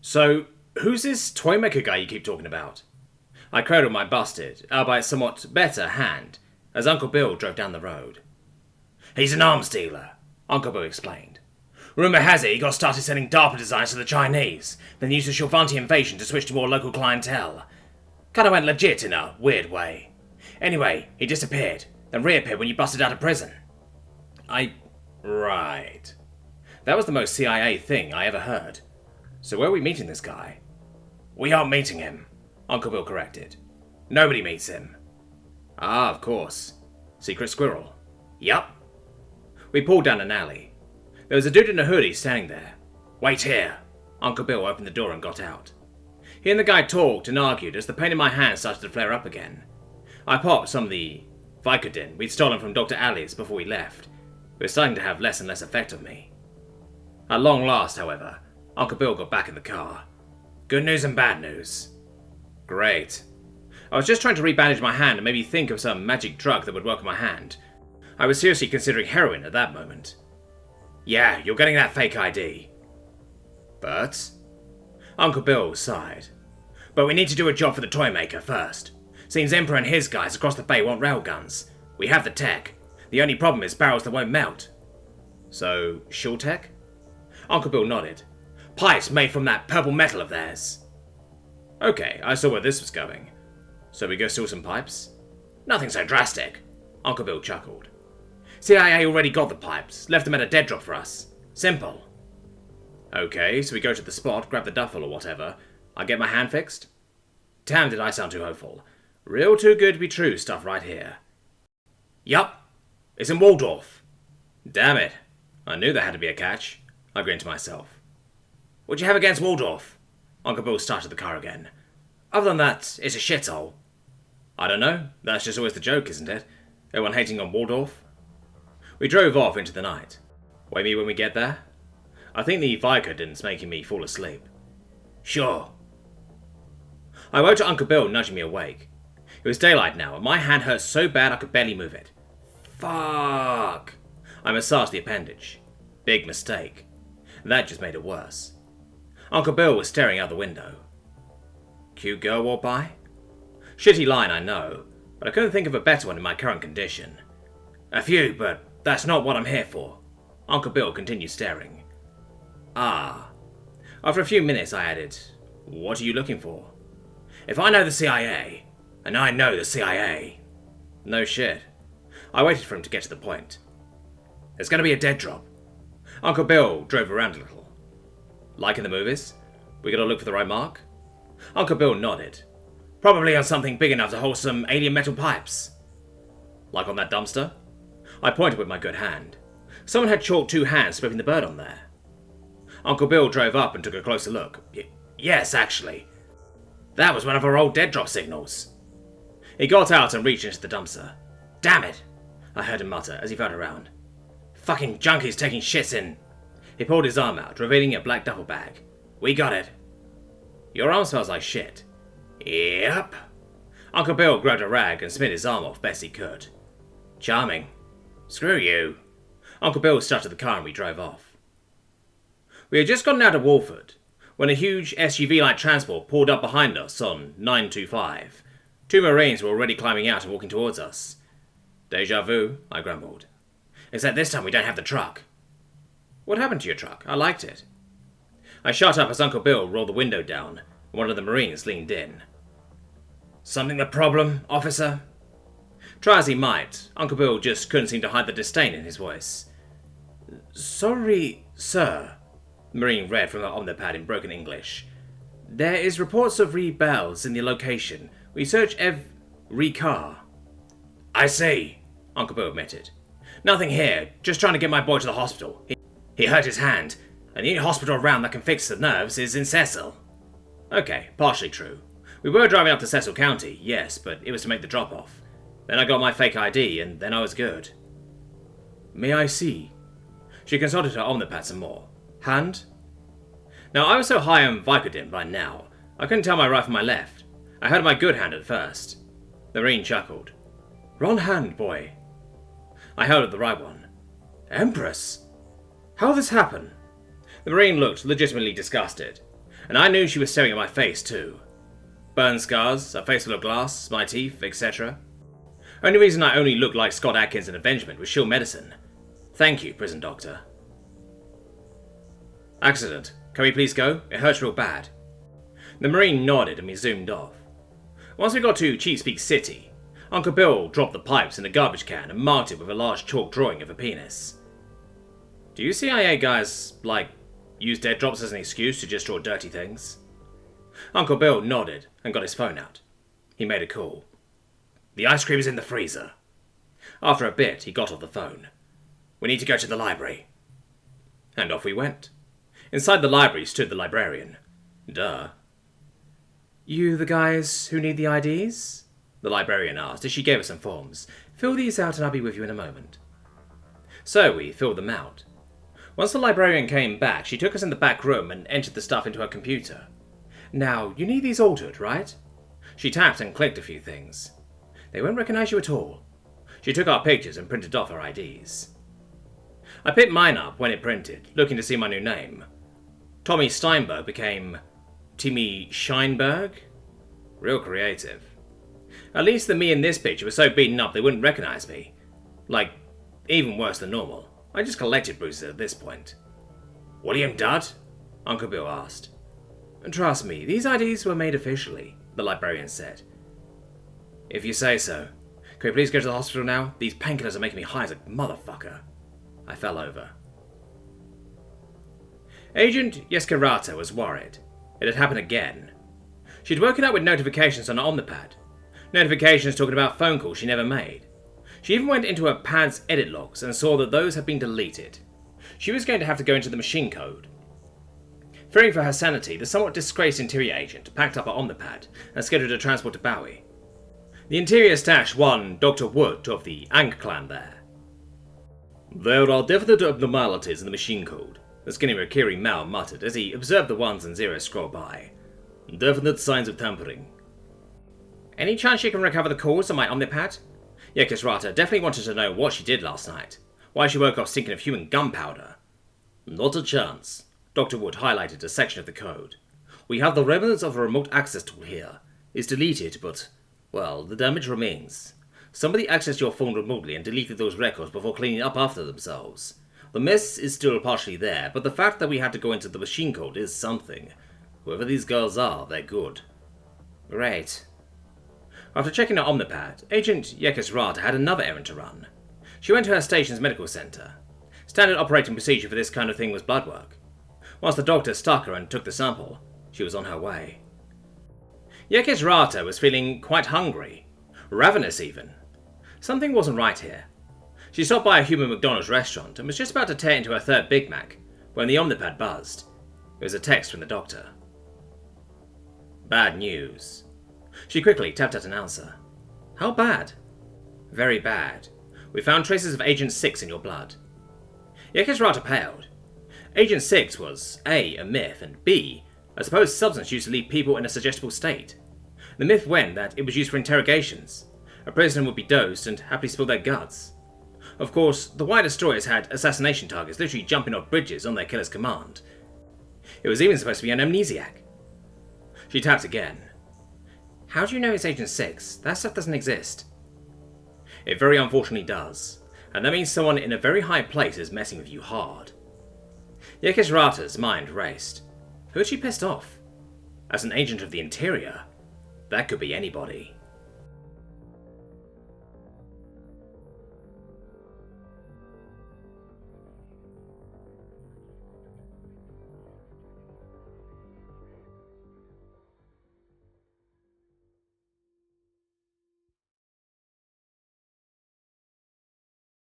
So, who's this toymaker guy you keep talking about? I cradled my busted, albeit somewhat better, hand as Uncle Bill drove down the road. He's an arms dealer, Uncle Bill explained. Rumour has it he got started sending DARPA designs to the Chinese, then used the Shilvanti invasion to switch to more local clientele. Kinda went legit in a weird way. Anyway, he disappeared, then reappeared when you busted out of prison. Right. That was the most CIA thing I ever heard. So where are we meeting this guy? We aren't meeting him, Uncle Bill corrected. Nobody meets him. Ah, of course. Secret squirrel. Yup. We pulled down an alley. There was a dude in a hoodie standing there. Wait here. Uncle Bill opened the door and got out. He and the guy talked and argued as the pain in my hand started to flare up again. I popped some of the Vicodin we'd stolen from Dr. Ali's before we left. It was starting to have less and less effect on me. At long last, however, Uncle Bill got back in the car. Good news and bad news. Great. I was just trying to rebandage my hand and maybe think of some magic drug that would work on my hand. I was seriously considering heroin at that moment. Yeah, you're getting that fake ID. But? Uncle Bill sighed. But we need to do a job for the toy maker first. Seems Emperor and his guys across the bay want railguns. We have the tech. The only problem is barrels that won't melt. So, shield tech? Uncle Bill nodded. Pipes made from that purple metal of theirs. Okay, I saw where this was going. So we go steal some pipes? Nothing so drastic, Uncle Bill chuckled. CIA already got the pipes, left them at a dead drop for us. Simple. Okay, so we go to the spot, grab the duffel or whatever. I get my hand fixed? Damn, did I sound too hopeful. Real too good to be true stuff right here. Yup, it's in Waldorf. Damn it, I knew there had to be a catch. I grinned to myself. What'd you have against Waldorf? Uncle Bill started the car again. Other than that, it's a shithole. I don't know, that's just always the joke, isn't it? Everyone hating on Waldorf? We drove off into the night. Wait me when we get there? I think the Vicodin's making me fall asleep. Sure. I woke to Uncle Bill nudging me awake. It was daylight now, and my hand hurt so bad I could barely move it. Fuck! I massaged the appendage. Big mistake. That just made it worse. Uncle Bill was staring out the window. Cute girl walked by? Shitty line, I know, but I couldn't think of a better one in my current condition. A few, but that's not what I'm here for. Uncle Bill continued staring. Ah. After a few minutes, I added, What are you looking for? If I know the CIA, and I know the CIA. No shit. I waited for him to get to the point. There's going to be a dead drop. Uncle Bill drove around a little. Like in the movies? We gotta look for the right mark? Uncle Bill nodded. Probably on something big enough to hold some alien metal pipes. Like on that dumpster? I pointed with my good hand. Someone had chalked two hands flipping the bird on there. Uncle Bill drove up and took a closer look. Yes, actually. That was one of our old dead drop signals. He got out and reached into the dumpster. Damn it, I heard him mutter as he felt around. Fucking junkies taking shits in. He pulled his arm out, revealing a black duffel bag. We got it. Your arm smells like shit. Yep. Uncle Bill grabbed a rag and smeared his arm off best he could. Charming. Screw you. Uncle Bill started the car and we drove off. We had just gotten out of Walford when a huge SUV-like transport pulled up behind us on 925. Two Marines were already climbing out and walking towards us. Deja vu, I grumbled. Except this time we don't have the truck. What happened to your truck? I liked it. I shut up as Uncle Bill rolled the window down, and one of the Marines leaned in. Something the problem, officer? Try as he might, Uncle Bill just couldn't seem to hide the disdain in his voice. Sorry, sir, the Marine read from the omnipad in broken English. There is reports of rebels in the location. We search every car. I see, Uncle Bill admitted. Nothing here, just trying to get my boy to the hospital. He hurt his hand, and the only hospital around that can fix the nerves is in Cecil. Okay, partially true. We were driving up to Cecil County, yes, but it was to make the drop-off. Then I got my fake ID, and then I was good. May I see? She consulted her omnipad some more. Hand? Now, I was so high on Vicodin by now, I couldn't tell my right from my left. I had my good hand at first. The Marine chuckled. Wrong hand, boy. I held up the right one. Empress? How'd this happen? The Marine looked legitimately disgusted. And I knew she was staring at my face too. Burn scars, a face full of glass, my teeth, etc. Only reason I only looked like Scott Adkins in Avengement was shield medicine. Thank you, prison doctor. Accident. Can we please go? It hurts real bad. The Marine nodded and we zoomed off. Once we got to Cheapspeak City, Uncle Bill dropped the pipes in a garbage can and marked it with a large chalk drawing of a penis. Do you CIA guys, use dead drops as an excuse to just draw dirty things? Uncle Bill nodded and got his phone out. He made a call. The ice cream is in the freezer. After a bit, he got off the phone. We need to go to the library. And off we went. Inside the library stood the librarian. Duh. You the guys who need the IDs? The librarian asked as she gave us some forms. Fill these out and I'll be with you in a moment. So we filled them out. Once the librarian came back, she took us in the back room and entered the stuff into her computer. Now, you need these altered, right? She tapped and clicked a few things. They won't recognize you at all. She took our pictures and printed off our IDs. I picked mine up when it printed, looking to see my new name. Tommy Steinberg became Timmy Scheinberg? Real creative. At least the me in this picture was so beaten up they wouldn't recognize me. Even worse than normal. I just collected bruises at this point. William Dudd? Uncle Bill asked. Trust me, these IDs were made officially, the librarian said. If you say so. Can we please go to the hospital now? These painkillers are making me high as a motherfucker. I fell over. Agent Yeskarata was worried. It had happened again. She'd woken up with notifications on her Omnipad. Notifications talking about phone calls she never made. She even went into her pad's edit logs and saw that those had been deleted. She was going to have to go into the machine code. Fearing for her sanity, the somewhat disgraced interior agent packed up her Omnipad and scheduled a transport to Bowie. The interior stashed one Dr. Wood of the Ankh clan there. There are definite abnormalities in the machine code, the skinny Rakiri Mao muttered as he observed the ones and zeros scroll by. Definite signs of tampering. Any chance you can recover the cause on my Omnipad? Yekisrata definitely wanted to know what she did last night. Why she woke up stinking of human gunpowder. Not a chance. Dr. Wood highlighted a section of the code. We have the remnants of a remote access tool here. It's deleted, but, well, the damage remains. Somebody accessed your phone remotely and deleted those records before cleaning up after themselves. The mess is still partially there, but the fact that we had to go into the machine code is something. Whoever these girls are, they're good. Great. After checking her Omnipad, Agent Yekisrata had another errand to run. She went to her station's medical center. Standard operating procedure for this kind of thing was blood work. Once the doctor stuck her and took the sample, she was on her way. Yekisrata was feeling quite hungry. Ravenous even. Something wasn't right here. She stopped by a human McDonald's restaurant and was just about to tear into her third Big Mac when the Omnipad buzzed. It was a text from the doctor. Bad news. She quickly tapped at an answer. How bad? Very bad. We found traces of Agent 6 in your blood. Yekisrata paled. Agent 6 was A, a myth, and B, a supposed substance used to leave people in a suggestible state. The myth went that it was used for interrogations. A prisoner would be dosed and happily spill their guts. Of course, the wider stories had assassination targets literally jumping off bridges on their killer's command. It was even supposed to be an amnesiac. She tapped again. How do you know it's Agent 6? That stuff doesn't exist. It very unfortunately does, and that means someone in a very high place is messing with you hard. Yekisrata's mind raced. Who had she pissed off? As an agent of the interior, that could be anybody.